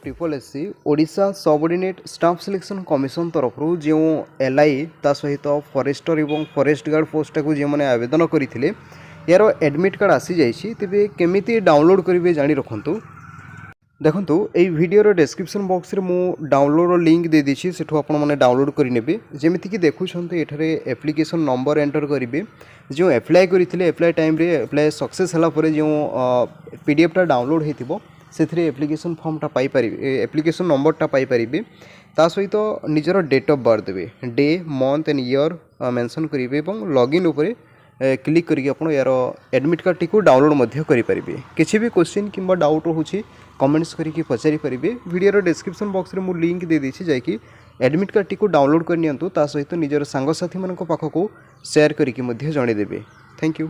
OSSC Odisha subordinate staff selection commission तरफ जो LI ता सहित फॉरेस्टर और फॉरेस्ट गार्ड पोस्ट को जो मैंने आवेदन करते यार एडमिट कार्ड आसी जाइए तेरे केमी डाउनलोड करेंगे जानी रखु देखो ये वीडियो डिस्क्रिप्शन बॉक्स रे मु डाउनलोड लिंक दे दीची सेठू आपण माने डाउनलोड करि नेबे जेमिति कि देखुछन्ते एठारे एप्लिकेशन नंबर एंटर करिवे जो अप्लाई करिथिले अप्लाई टाइम रे अप्लाई सक्सेस हला परे जो पीडीएफ टा डाउनलोड हेतिबो सेथिरे एप्लिकेशन फॉर्म टा पाई परिबे एप्लिकेशन नंबर टा पाई परिबे ता सहित निजर डेट ऑफ बर्थ देबे day month and year mention करिवे एवं लॉगिन ऊपर क्लिक करके आप यार एडमिट कार्ड टी डाउनलोड करेंगे किसी भी क्वेश्चन किंबा डाउट रोचे कमेंट्स करके पचारि पारे वीडियो डिस्क्रिप्शन बॉक्स रे मु लिंक दे देछि जाकि एडमिट कार्ड टी डाउनलोड करनी ता सहित निजर सांगसाथी मान पाखक शेयर करके जणेदेवे। Thank you.